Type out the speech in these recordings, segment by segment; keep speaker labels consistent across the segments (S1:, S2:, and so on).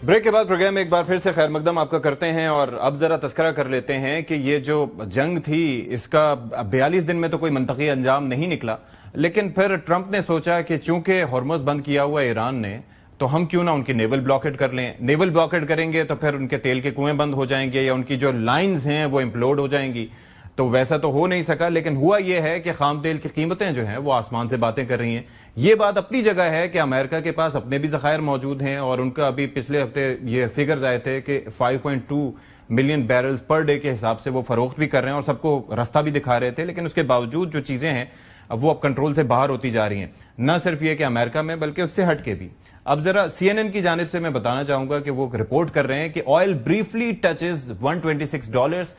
S1: Break کے بعد programme میں ایک بار پھر سے خیر مقدم آپ کا کرتے ہیں اور اب ذرا تذکرہ کر لیتے ہیں کہ یہ جو جنگ تھی اس کا 42 دن میں تو کوئی منطقی انجام نہیں نکلا، لیکن پھر ٹرمپ نے سوچا کہ چونکہ ہرمز بند کیا ہوا ہے ایران نے تو ہم کیوں نہ ان کی نیول بلاکیڈ کر لیں. نیول بلاکیڈ کریں گے تو پھر ان کے تیل کے کنویں بند ہو جائیں گے یا ان کی جو لائنز ہیں وہ امپلوڈ ہو جائیں گی. تو ویسا تو ہو نہیں سکا، لیکن ہوا یہ ہے کہ خام تیل کی قیمتیں جو ہیں وہ آسمان سے باتیں کر رہی ہیں. یہ بات اپنی جگہ ہے کہ امریکہ کے پاس اپنے بھی ذخائر موجود ہیں اور ان کا ابھی پچھلے ہفتے یہ فگرز آئے تھے کہ 5.2 ملین بیرلز پر ڈے کے حساب سے وہ فروخت بھی کر رہے ہیں اور سب کو رستہ بھی دکھا رہے تھے. لیکن اس کے باوجود جو چیزیں ہیں وہ اب کنٹرول سے باہر ہوتی جا رہی ہیں، نہ صرف یہ کہ امریکہ میں بلکہ اس سے ہٹ کے بھی. اب ذرا CNN کی جانب سے میں بتانا چاہوں گا کہ وہ رپورٹ کر رہے ہیں کہ oil briefly touches $126،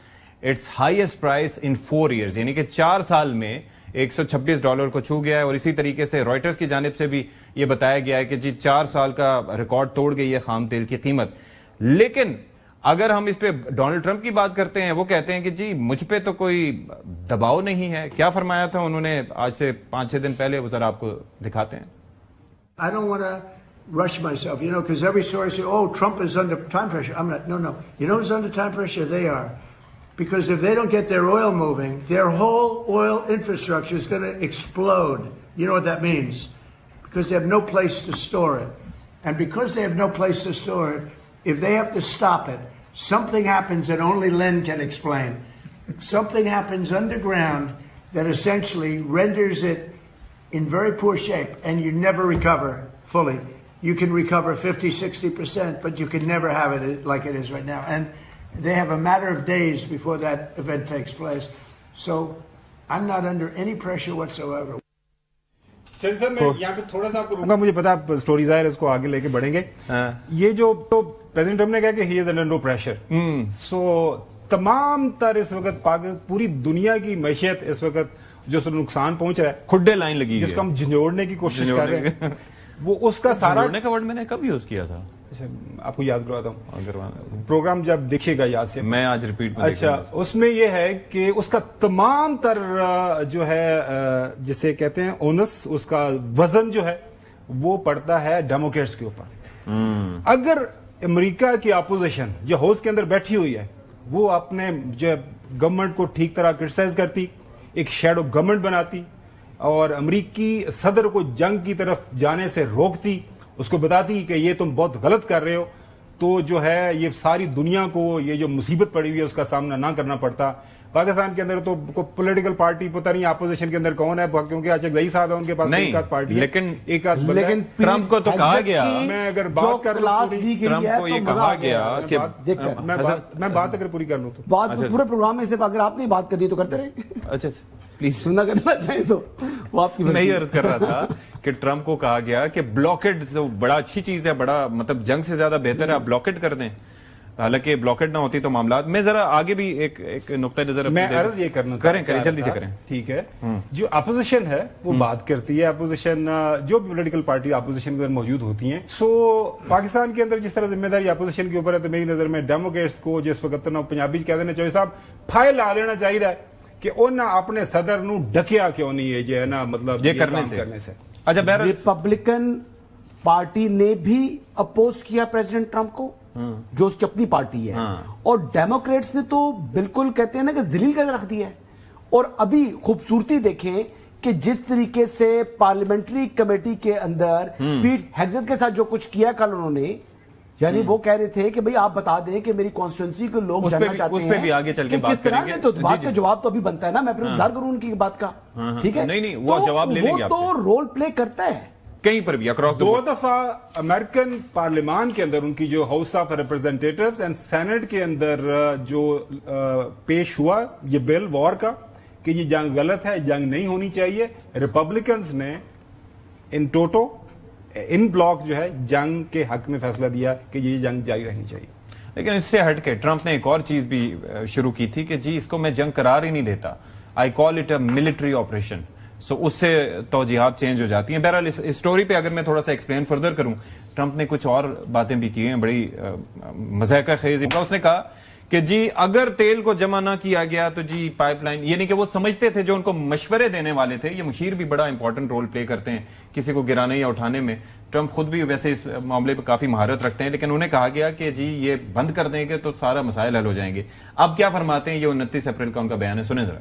S1: its highest price in 4 years، یعنی کہ 4 سال میں $126 کو چھو گیا ہے. اور اسی طریقے سے رائٹرز کی جانب سے بھی یہ بتایا گیا ہے کہ جی 4 سال کا ریکارڈ توڑ گئی ہے خام تیل کی قیمت. لیکن اگر ہم اس پہ ڈونلڈ ٹرمپ کی بات کرتے ہیں، وہ کہتے ہیں کہ جی مجھ پہ تو کوئی دباؤ نہیں ہے. کیا فرمایا تھا انہوں نے آج سے 5-6 دن پہلے، وہ ذرا آپ کو دکھاتے ہیں.
S2: I don't want to rush myself, because every story says, oh, Trump is under time pressure. I'm not, no. You know who's under time pressure? They are. Because if they don't get their oil moving, their whole oil infrastructure is going to explode. You know what that means? Because they have no place to store it. And because they have no place to store it, if they have to stop it, something happens that only Len can explain. Something happens underground that essentially renders it in very poor shape, and you never recover fully. You can recover 50-60%, but you can never have it like it is right now. And they have a matter of days before that event takes place. So I'm not under any pressure whatsoever.
S3: سر میں یہاں پہ تھوڑا سا آپ کو رکوں گا، مجھے پتا story ظاہر اس کو آگے لے کے بڑھیں گے. یہ جو پریزیڈنٹ ٹرمپ نے کہا کہ ہی از انڈر نو پریشر، سو تمام تر اس وقت پوری دنیا کی معیشت اس وقت جو نقصان پہنچ رہا ہے،
S1: کھڈے لائن لگی
S3: جس کو ہم جھنجھوڑنے کی کوشش کر رہے ہیں، وہ اس کا سارا
S1: جھنجھوڑنے کا ورڈ میں نے کب یوز کیا تھا؟
S3: آپ کو یاد کرواتا ہوں، پروگرام جب دیکھیے گا یاد سے،
S1: میں آج ریپیٹ.
S3: اچھا، اس میں یہ ہے کہ اس کا تمام تر جو ہے جسے کہتے ہیں اونس، اس کا وزن جو ہے وہ پڑتا ہے ڈیموکریٹس کے اوپر. اگر امریکہ کی اپوزیشن جو ہاؤس کے اندر بیٹھی ہوئی ہے وہ اپنے جو گورنمنٹ کو ٹھیک طرح کرٹیسائز کرتی، ایک شیڈو گورنمنٹ بناتی اور امریکی صدر کو جنگ کی طرف جانے سے روکتی، اس کو بتاتی کہ یہ تم بہت غلط کر رہے ہو، تو جو ہے یہ ساری دنیا کو یہ جو مصیبت پڑی ہوئی ہے اس کا سامنا نہ کرنا پڑتا. پاکستان کے اندر تو پولیٹیکل پارٹی پتہ نہیں اپوزیشن کے اندر کون ہے، کیونکہ آج زئی صاحب ہے ان کے پاس ایک آدھ پارٹی ہے،
S1: لیکن ٹرمپ کو تو کہا گیا،
S3: میں اگر بات کر لوں
S1: ٹرمپ کو یہ کہا گیا کہ
S3: میں بات اگر پوری کر لوں تو
S4: بات پورے پروگرام میں صرف اگر آپ نے بات کر دی تو کرتے رہے.
S1: اچھا پلیز
S4: سننا کرنا چاہیں تو وہ آپ کی
S1: میں یہ عرض کر رہا تھا کہ ٹرمپ کو کہا گیا کہ بلاکیڈ بڑا اچھی چیز ہے، بڑا مطلب جنگ سے زیادہ بہتر ہے آپ بلاکیڈ کر دیں. حالانکہ بلاکیڈ نہ ہوتی تو معاملات میں ذرا آگے بھی ایک نقطہ نظر
S3: میں عرض یہ کرنا
S1: کریں جلدی سے کریں.
S3: ٹھیک ہے، جو اپوزیشن ہے وہ بات کرتی ہے، اپوزیشن جو پولیٹیکل پارٹی اپوزیشن کے اندر موجود ہوتی ہیں، سو پاکستان کے اندر جس طرح ذمہ داری اپوزیشن کے اوپر ہے تو میری نظر میں ڈیموکریٹس کو جس وقت پنجابی کہتے ہیں چوہے صاحب پھائل لا لینا چاہیے کہ انہیں اپنے صدر نو ڈکیا کیوں نہیں ہے جو ہے نا، مطلب
S1: یہ کرنے سے. اچھا،
S4: ریپبلکن پارٹی نے بھی اپوز کیا پریزیڈنٹ ٹرمپ کو جو اس کی اپنی پارٹی ہے، اور ڈیموکریٹس نے تو بالکل کہتے ہیں نا کہ ذلیل کر رکھ دیا ہے. اور ابھی خوبصورتی دیکھیں کہ جس طریقے سے پارلیمنٹری کمیٹی کے اندر پیٹ ہیگزت کے ساتھ جو کچھ کیا کل انہوں نے، یعنی وہ کہہ رہے تھے کہ بھئی آپ بتا دیں کہ میری کانسٹیٹوئنسی کے لوگ جاننا چاہتے ہیں،
S1: اس پہ بھی آگے چل کے بات کریں گے.
S4: تو بات کا جواب تو ابھی بنتا ہے نا، میں پھر انتظار کروں ان کی بات کا. ٹھیک ہے،
S1: نہیں وہ جواب لے لیں گے آپ سے.
S4: وہ تو رول پلے کرتا ہے
S1: کہیں پر بھی اکراس.
S3: 2 دفعہ امریکن پارلیمان کے اندر ان کی جو ہاؤس آف ریپرزینٹیٹوز اینڈ سینٹ کے اندر جو پیش ہوا یہ بل وار کا کہ یہ جنگ غلط ہے، جنگ نہیں ہونی چاہیے، ریپبلکنز نے ان بلاک جو ہے جنگ کے حق میں فیصلہ دیا کہ یہ جنگ جاری رہنی چاہیے.
S1: لیکن اس سے ہٹ کے ٹرمپ نے ایک اور چیز بھی شروع کی تھی کہ جی اس کو میں جنگ قرار ہی نہیں دیتا، I call it a military operation. So اس سے توجیہات چینج ہو جاتی ہیں. بہرحال اس اسٹوری پہ اگر میں تھوڑا سا ایکسپلین فردر کروں، ٹرمپ نے کچھ اور باتیں بھی کی ہیں بڑی مضحکہ خیز. اس نے کہا کہ جی اگر تیل کو جمع نہ کیا گیا تو جی پائپ لائن، یعنی کہ وہ سمجھتے تھے جو ان کو مشورے دینے والے تھے، یہ مشیر بھی بڑا امپورٹنٹ رول پلے کرتے ہیں کسی کو گرانے یا اٹھانے میں. ٹرمپ خود بھی ویسے اس معاملے پہ کافی مہارت رکھتے ہیں، لیکن انہیں کہا گیا کہ جی یہ بند کر دیں گے تو سارا مسائل حل ہو جائیں گے. اب کیا فرماتے ہیں، یہ 29 اپریل کا ان کا بیان ہے، سنیں ذرا.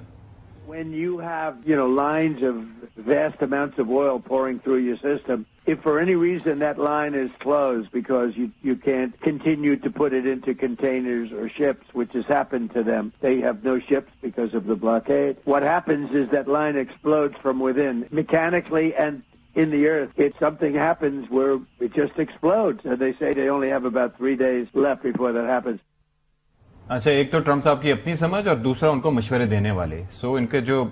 S5: When you have, lines of vast amounts of oil pouring through your system, if for any reason that line is closed because you can't continue to put it into containers or ships, which has happened to them, they have no ships because of the blockade. What happens is that line explodes from within, mechanically and in the earth. If something happens where it just explodes, and they say they only have about 3 days left before that happens.
S1: اچھا، ایک تو Trump صاحب کی اپنی سمجھ اور دوسرا ان کو مشورے دینے والے. سو ان کے جو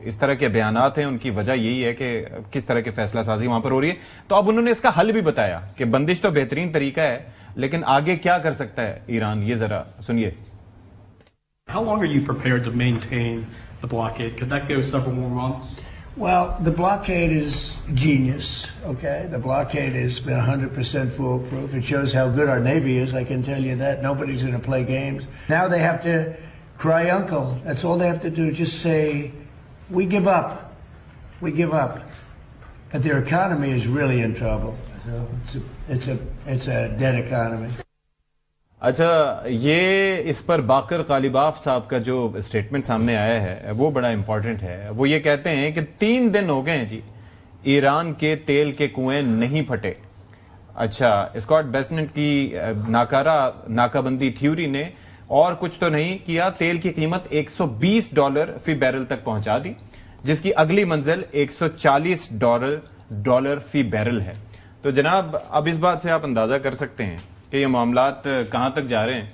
S1: اس طرح کے بیانات ہیں ان کی وجہ یہی ہے کہ کس طرح کی فیصلہ سازی وہاں پر ہو رہی ہے. تو اب انہوں نے اس کا حل بھی بتایا کہ بندش تو بہترین طریقہ ہے، لیکن آگے کیا کر سکتا ہے ایران، یہ ذرا سنیے.
S6: How long are you prepared to maintain the blockade? Could that go several more months?
S2: Well, the blockade is genius, okay? The blockade has been 100% foolproof. It shows how good our Navy is, I can tell you that. Nobody's going to play games. Now they have to cry uncle. That's all they have to do, just say, we give up. We give up. But their economy is really in trouble. So it's a dead economy.
S1: اچھا، یہ اس پر باقر غالباف صاحب کا جو statement سامنے آیا ہے وہ بڑا امپورٹنٹ ہے. وہ یہ کہتے ہیں کہ 3 دن ہو گئے ہیں جی ایران کے تیل کے کنویں نہیں پھٹے. اچھا، اسکاٹ بیسنٹ کی ناکہ بندی تھیوری نے اور کچھ تو نہیں کیا، تیل کی قیمت $120 فی بیرل تک پہنچا دی، جس کی اگلی منزل $140 فی بیرل ہے. تو جناب اب اس بات سے آپ اندازہ کر سکتے ہیں کہ یہ معاملات کہاں تک جا رہے ہیں.